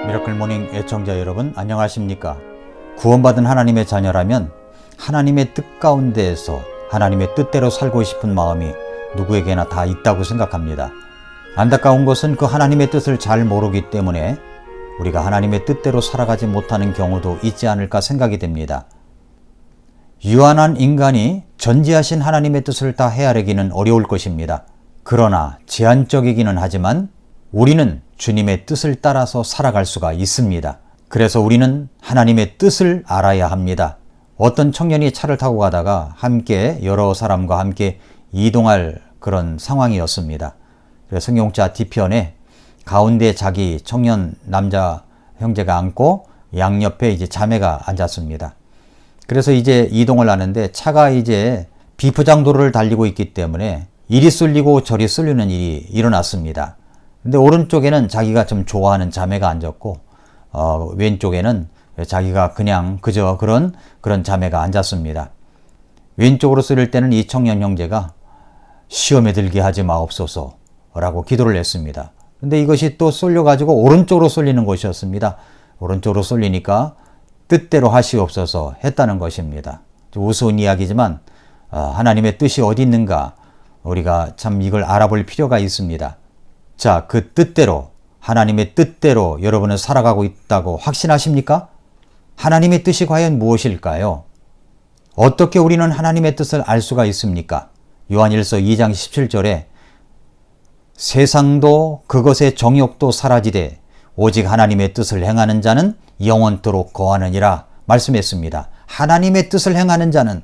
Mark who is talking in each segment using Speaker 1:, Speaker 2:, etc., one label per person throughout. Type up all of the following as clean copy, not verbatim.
Speaker 1: 미라클 모닝 애청자 여러분 안녕하십니까? 구원받은 하나님의 자녀라면 하나님의 뜻 가운데에서 하나님의 뜻대로 살고 싶은 마음이 누구에게나 다 있다고 생각합니다. 안타까운 것은 그 하나님의 뜻을 잘 모르기 때문에 우리가 하나님의 뜻대로 살아가지 못하는 경우도 있지 않을까 생각이 됩니다. 유한한 인간이 전지하신 하나님의 뜻을 다 헤아리기는 어려울 것입니다. 그러나 제한적이기는 하지만 우리는 주님의 뜻을 따라서 살아갈 수가 있습니다. 그래서 우리는 하나님의 뜻을 알아야 합니다. 어떤 청년이 차를 타고 가다가 함께 여러 사람과 함께 이동할 그런 상황이었습니다. 그래서 성경자 뒤편에 가운데 자기 청년 남자 형제가 앉고 양옆에 이제 자매가 앉았습니다. 그래서 이제 이동을 하는데 차가 이제 비포장도로를 달리고 있기 때문에 이리 쏠리고 저리 쏠리는 일이 일어났습니다. 근데 오른쪽에는 자기가 좀 좋아하는 자매가 앉았고 왼쪽에는 자기가 그저 그런 자매가 앉았습니다. 왼쪽으로 쏠릴 때는 이 청년 형제가 시험에 들게 하지 마옵소서라고 기도를 했습니다. 근데 이것이 또 쏠려가지고 오른쪽으로 쏠리는 것이었습니다. 오른쪽으로 쏠리니까 뜻대로 하시옵소서 했다는 것입니다. 좀 우스운 이야기지만 하나님의 뜻이 어디 있는가 우리가 참 이걸 알아볼 필요가 있습니다. 자, 그 뜻대로 하나님의 뜻대로 여러분은 살아가고 있다고 확신하십니까? 하나님의 뜻이 과연 무엇일까요? 어떻게 우리는 하나님의 뜻을 알 수가 있습니까? 요한일서 2장 17절에 세상도 그것의 정욕도 사라지되 오직 하나님의 뜻을 행하는 자는 영원토록 거하느니라 말씀했습니다. 하나님의 뜻을 행하는 자는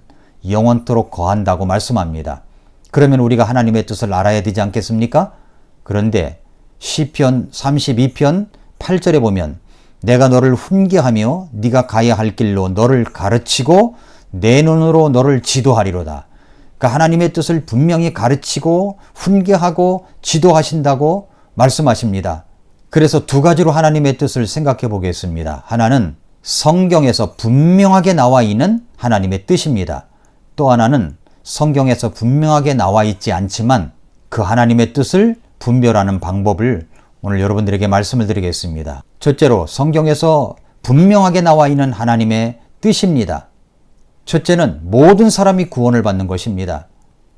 Speaker 1: 영원토록 거한다고 말씀합니다. 그러면 우리가 하나님의 뜻을 알아야 되지 않겠습니까? 그런데 시편 32편 8절에 보면 내가 너를 훈계하며 네가 가야 할 길로 너를 가르치고 내 눈으로 너를 지도하리로다. 그러니까 하나님의 뜻을 분명히 가르치고 훈계하고 지도하신다고 말씀하십니다. 그래서 두 가지로 하나님의 뜻을 생각해 보겠습니다. 하나는 성경에서 분명하게 나와 있는 하나님의 뜻입니다. 또 하나는 성경에서 분명하게 나와 있지 않지만 그 하나님의 뜻을 분별하는 방법을 오늘 여러분들에게 말씀을 드리겠습니다. 첫째로 성경에서 분명하게 나와 있는 하나님의 뜻입니다. 첫째는 모든 사람이 구원을 받는 것입니다.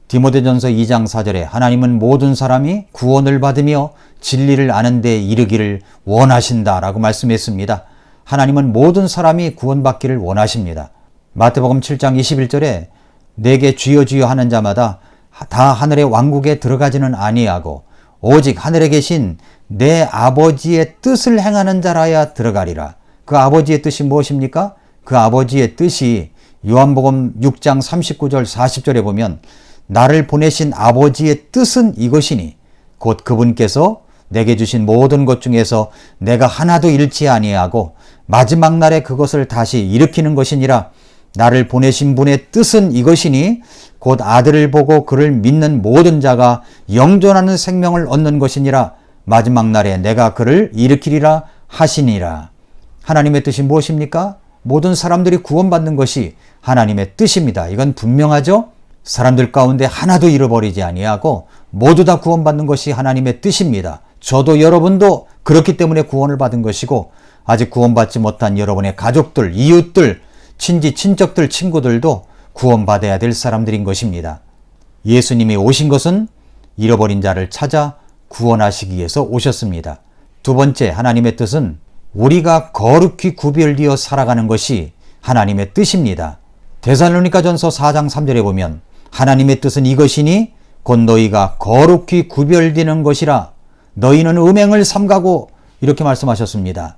Speaker 1: 디모데전서 2장 4절에 하나님은 모든 사람이 구원을 받으며 진리를 아는 데 이르기를 원하신다라고 말씀했습니다. 하나님은 모든 사람이 구원받기를 원하십니다. 마태복음 7장 21절에 내게 주여 주여 하는 자마다 다 하늘의 왕국에 들어가지는 아니하고 오직 하늘에 계신 내 아버지의 뜻을 행하는 자라야 들어가리라. 그 아버지의 뜻이 무엇입니까? 그 아버지의 뜻이 요한복음 6장 39절 40절에 보면 나를 보내신 아버지의 뜻은 이것이니 곧 그분께서 내게 주신 모든 것 중에서 내가 하나도 잃지 아니하고 마지막 날에 그것을 다시 일으키는 것이니라. 나를 보내신 분의 뜻은 이것이니 곧 아들을 보고 그를 믿는 모든 자가 영존하는 생명을 얻는 것이니라. 마지막 날에 내가 그를 일으키리라 하시니라. 하나님의 뜻이 무엇입니까? 모든 사람들이 구원받는 것이 하나님의 뜻입니다. 이건 분명하죠? 사람들 가운데 하나도 잃어버리지 아니하고 모두 다 구원받는 것이 하나님의 뜻입니다. 저도 여러분도 그렇기 때문에 구원을 받은 것이고 아직 구원받지 못한 여러분의 가족들, 이웃들, 친척들, 친구들도 구원받아야 될 사람들인 것입니다. 예수님이 오신 것은 잃어버린 자를 찾아 구원하시기 위해서 오셨습니다. 두 번째, 하나님의 뜻은 우리가 거룩히 구별되어 살아가는 것이 하나님의 뜻입니다. 데살로니가전서 4장 3절에 보면 하나님의 뜻은 이것이니 곧 너희가 거룩히 구별되는 것이라. 너희는 음행을 삼가고 이렇게 말씀하셨습니다.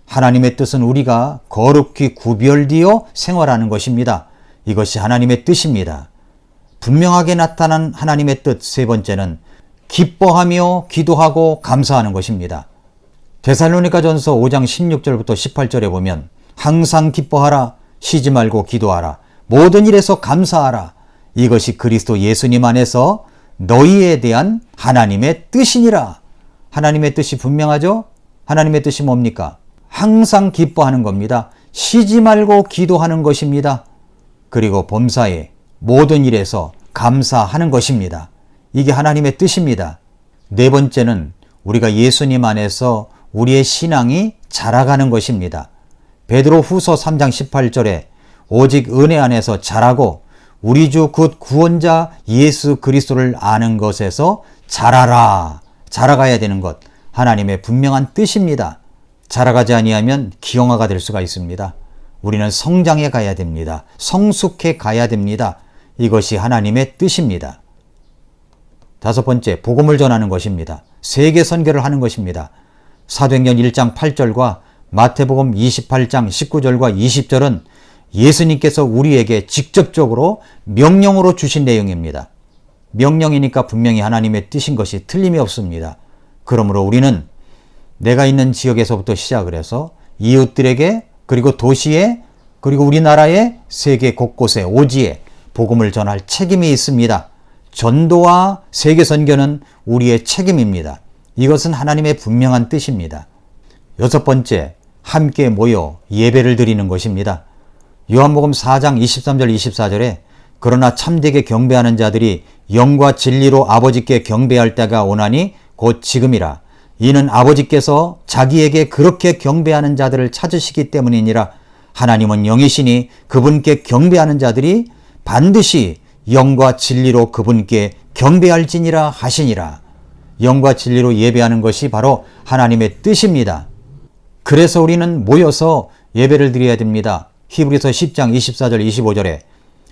Speaker 1: 하나님의 뜻은 우리가 거룩히 구별되어 생활하는 것입니다. 이것이 하나님의 뜻입니다. 분명하게 나타난 하나님의 뜻 세 번째는 기뻐하며 기도하고 감사하는 것입니다. 데살로니가전서 5장 16절부터 18절에 보면 항상 기뻐하라, 쉬지 말고 기도하라, 모든 일에서 감사하라. 이것이 그리스도 예수님 안에서 너희에 대한 하나님의 뜻이니라. 하나님의 뜻이 분명하죠? 하나님의 뜻이 뭡니까? 항상 기뻐하는 겁니다. 쉬지 말고 기도하는 것입니다. 그리고 범사에 모든 일에서 감사하는 것입니다. 이게 하나님의 뜻입니다. 네 번째는 우리가 예수님 안에서 우리의 신앙이 자라가는 것입니다. 베드로 후서 3장 18절에 오직 은혜 안에서 자라고 우리 주 곧 구원자 예수 그리스도를 아는 것에서 자라라. 자라가야 되는 것. 하나님의 분명한 뜻입니다. 자라가지 아니하면 기형아가 될 수가 있습니다. 우리는 성장해 가야 됩니다. 성숙해 가야 됩니다. 이것이 하나님의 뜻입니다. 다섯 번째, 복음을 전하는 것입니다. 세계 선교를 하는 것입니다. 사도행전 1장 8절과 마태복음 28장 19절과 20절은 예수님께서 우리에게 직접적으로 명령으로 주신 내용입니다. 명령이니까 분명히 하나님의 뜻인 것이 틀림이 없습니다. 그러므로 우리는 내가 있는 지역에서부터 시작을 해서 이웃들에게 그리고 도시에 그리고 우리나라의 세계 곳곳에 오지에 복음을 전할 책임이 있습니다. 전도와 세계 선교는 우리의 책임입니다. 이것은 하나님의 분명한 뜻입니다. 여섯 번째, 함께 모여 예배를 드리는 것입니다. 요한복음 4장 23절 24절에 그러나 참되게 경배하는 자들이 영과 진리로 아버지께 경배할 때가 오나니 곧 지금이라. 이는 아버지께서 자기에게 그렇게 경배하는 자들을 찾으시기 때문이니라. 하나님은 영이시니 그분께 경배하는 자들이 반드시 영과 진리로 그분께 경배할지니라 하시니라. 영과 진리로 예배하는 것이 바로 하나님의 뜻입니다. 그래서 우리는 모여서 예배를 드려야 됩니다. 히브리서 10장 24절 25절에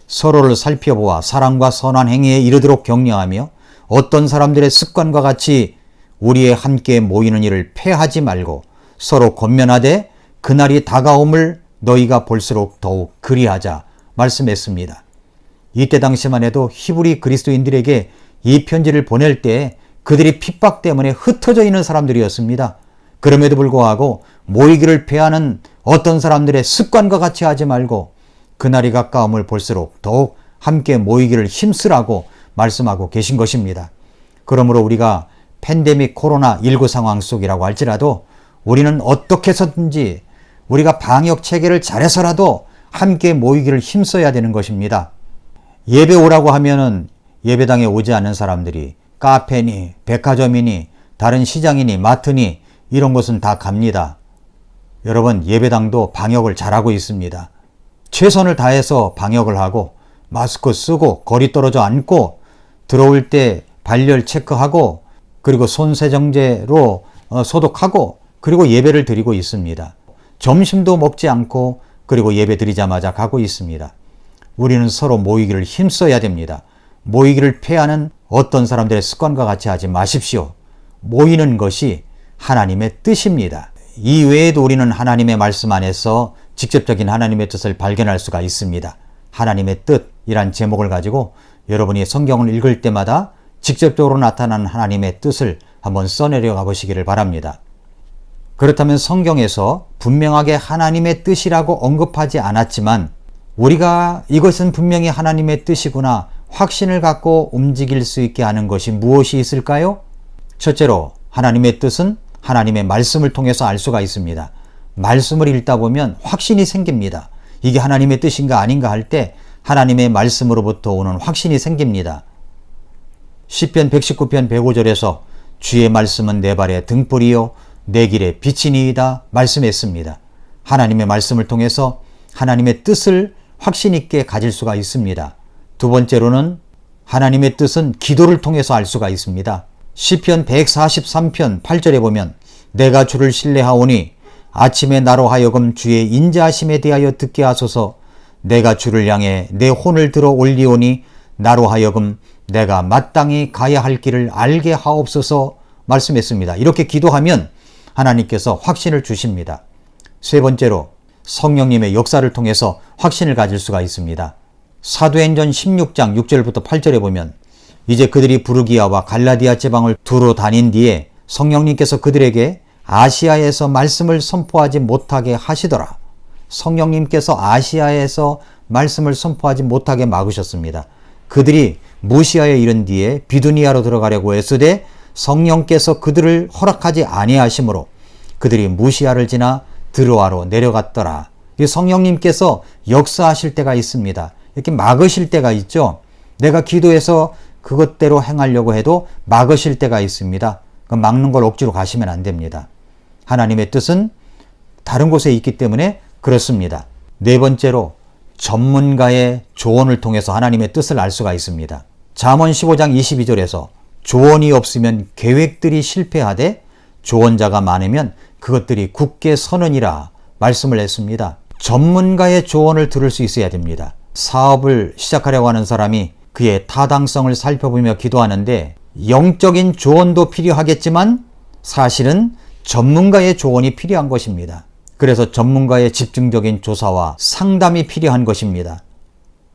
Speaker 1: 서로를 살펴보아 사랑과 선한 행위에 이르도록 격려하며 어떤 사람들의 습관과 같이 우리의 함께 모이는 일을 패하지 말고 서로 권면하되 그날이 다가옴을 너희가 볼수록 더욱 그리하자 말씀했습니다. 이때 당시만 해도 히브리 그리스도인들에게 이 편지를 보낼 때 그들이 핍박 때문에 흩어져 있는 사람들이었습니다. 그럼에도 불구하고 모이기를 패하는 어떤 사람들의 습관과 같이 하지 말고 그날이 가까움을 볼수록 더욱 함께 모이기를 힘쓰라고 말씀하고 계신 것입니다. 그러므로 우리가 팬데믹 코로나19 상황 속이라고 할지라도 우리는 어떻게 해서든지 우리가 방역 체계를 잘해서라도 함께 모이기를 힘써야 되는 것입니다. 예배 오라고 하면은 예배당에 오지 않는 사람들이 카페니, 백화점이니, 다른 시장이니, 마트니 이런 곳은 다 갑니다. 여러분, 예배당도 방역을 잘하고 있습니다. 최선을 다해서 방역을 하고 마스크 쓰고 거리 떨어져 앉고 들어올 때 발열 체크하고 그리고 손세정제로 소독하고 그리고 예배를 드리고 있습니다. 점심도 먹지 않고 그리고 예배 드리자마자 가고 있습니다. 우리는 서로 모이기를 힘써야 됩니다. 모이기를 패하는 어떤 사람들의 습관과 같이 하지 마십시오. 모이는 것이 하나님의 뜻입니다. 이 외에도 우리는 하나님의 말씀 안에서 직접적인 하나님의 뜻을 발견할 수가 있습니다. 하나님의 뜻이란 제목을 가지고 여러분이 성경을 읽을 때마다 직접적으로 나타나는 하나님의 뜻을 한번 써내려가 보시기를 바랍니다. 그렇다면 성경에서 분명하게 하나님의 뜻이라고 언급하지 않았지만 우리가 이것은 분명히 하나님의 뜻이구나 확신을 갖고 움직일 수 있게 하는 것이 무엇이 있을까요? 첫째로 하나님의 뜻은 하나님의 말씀을 통해서 알 수가 있습니다. 말씀을 읽다 보면 확신이 생깁니다. 이게 하나님의 뜻인가 아닌가 할 때 하나님의 말씀으로부터 오는 확신이 생깁니다. 시편 119편 105절에서 주의 말씀은 내 발의 등불이요 내 길의 빛이니이다 말씀했습니다. 하나님의 말씀을 통해서 하나님의 뜻을 확신 있게 가질 수가 있습니다. 두 번째로는 하나님의 뜻은 기도를 통해서 알 수가 있습니다. 시편 143편 8절에 보면 내가 주를 신뢰하오니 아침에 나로 하여금 주의 인자하심에 대하여 듣게 하소서. 내가 주를 향해 내 혼을 들어 올리오니 나로 하여금 내가 마땅히 가야 할 길을 알게 하옵소서 말씀했습니다. 이렇게 기도하면 하나님께서 확신을 주십니다. 세 번째로 성령님의 역사를 통해서 확신을 가질 수가 있습니다. 사도행전 16장 6절부터 8절에 보면 이제 그들이 부르기아와 갈라디아 지방을 두루 다닌 뒤에 성령님께서 그들에게 아시아에서 말씀을 선포하지 못하게 하시더라. 성령님께서 아시아에서 말씀을 선포하지 못하게 막으셨습니다. 그들이 무시아에 이른 뒤에 비두니아로 들어가려고 애쓰되 성령께서 그들을 허락하지 아니하시므로 그들이 무시아를 지나 드로아로 내려갔더라. 이 성령님께서 역사하실 때가 있습니다. 이렇게 막으실 때가 있죠. 내가 기도해서 그것대로 행하려고 해도 막으실 때가 있습니다. 막는 걸 억지로 가시면 안 됩니다. 하나님의 뜻은 다른 곳에 있기 때문에 그렇습니다. 네 번째로 전문가의 조언을 통해서 하나님의 뜻을 알 수가 있습니다. 잠언 15장 22절에서 조언이 없으면 계획들이 실패하되 조언자가 많으면 그것들이 굳게 서느니라 말씀을 했습니다. 전문가의 조언을 들을 수 있어야 됩니다. 사업을 시작하려고 하는 사람이 그의 타당성을 살펴보며 기도하는데 영적인 조언도 필요하겠지만 사실은 전문가의 조언이 필요한 것입니다. 그래서 전문가의 집중적인 조사와 상담이 필요한 것입니다.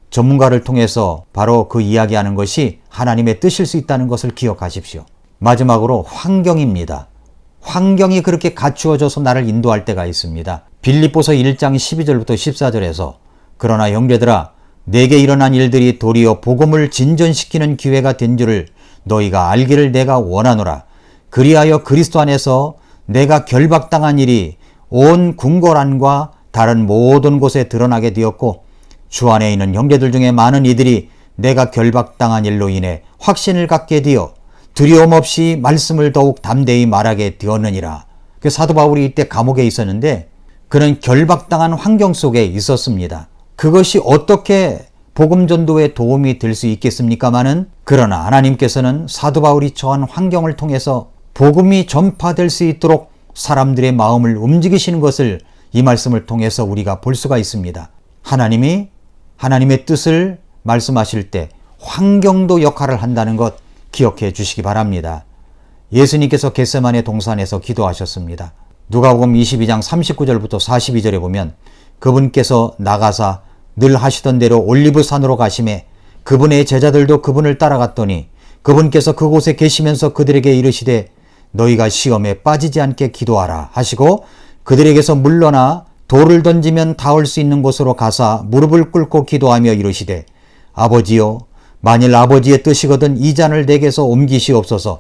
Speaker 1: 전문가를 통해서 바로 그 이야기하는 것이 하나님의 뜻일 수 있다는 것을 기억하십시오. 마지막으로 환경입니다. 환경이 그렇게 갖추어져서 나를 인도할 때가 있습니다. 빌립보서 1장 12절부터 14절에서 그러나 형제들아 내게 일어난 일들이 도리어 복음을 진전시키는 기회가 된 줄을 너희가 알기를 내가 원하노라. 그리하여 그리스도 안에서 내가 결박당한 일이 온 궁궐안과 다른 모든 곳에 드러나게 되었고 주 안에 있는 형제들 중에 많은 이들이 내가 결박당한 일로 인해 확신을 갖게 되어 두려움 없이 말씀을 더욱 담대히 말하게 되었느니라. 그 사도 바울이 이때 감옥에 있었는데 그는 결박당한 환경 속에 있었습니다. 그것이 어떻게 복음 전도에 도움이 될 수 있겠습니까마는 그러나 하나님께서는 사도 바울이 처한 환경을 통해서 복음이 전파될 수 있도록 사람들의 마음을 움직이시는 것을 이 말씀을 통해서 우리가 볼 수가 있습니다. 하나님이 하나님의 뜻을 말씀하실 때 환경도 역할을 한다는 것 기억해 주시기 바랍니다. 예수님께서 겟세마네 동산에서 기도하셨습니다. 누가복음 22장 39절부터 42절에 보면 그분께서 나가사 늘 하시던 대로 올리브산으로 가시매 그분의 제자들도 그분을 따라갔더니 그분께서 그곳에 계시면서 그들에게 이르시되 너희가 시험에 빠지지 않게 기도하라 하시고 그들에게서 물러나 돌을 던지면 닿을 수 있는 곳으로 가사 무릎을 꿇고 기도하며 이르시되 아버지여 만일 아버지의 뜻이거든 이 잔을 내게서 옮기시옵소서.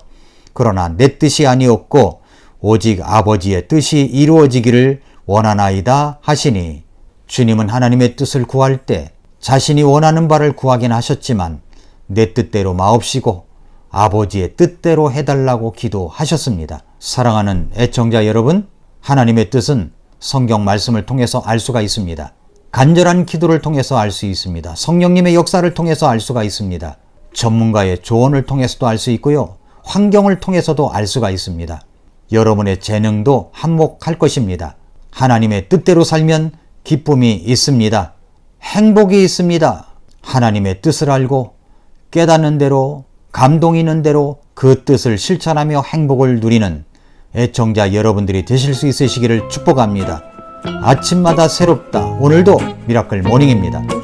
Speaker 1: 그러나 내 뜻이 아니었고 오직 아버지의 뜻이 이루어지기를 원하나이다 하시니 주님은 하나님의 뜻을 구할 때 자신이 원하는 바를 구하긴 하셨지만 내 뜻대로 마옵시고 아버지의 뜻대로 해달라고 기도하셨습니다. 사랑하는 애청자 여러분, 하나님의 뜻은 성경 말씀을 통해서 알 수가 있습니다. 간절한 기도를 통해서 알 수 있습니다. 성령님의 역사를 통해서 알 수가 있습니다. 전문가의 조언을 통해서도 알 수 있고요. 환경을 통해서도 알 수가 있습니다. 여러분의 재능도 한몫할 것입니다. 하나님의 뜻대로 살면 기쁨이 있습니다. 행복이 있습니다. 하나님의 뜻을 알고 깨닫는 대로 감동이 있는 대로 그 뜻을 실천하며 행복을 누리는 애청자 여러분들이 되실 수 있으시기를 축복합니다. 아침마다 새롭다. 오늘도 미라클 모닝입니다.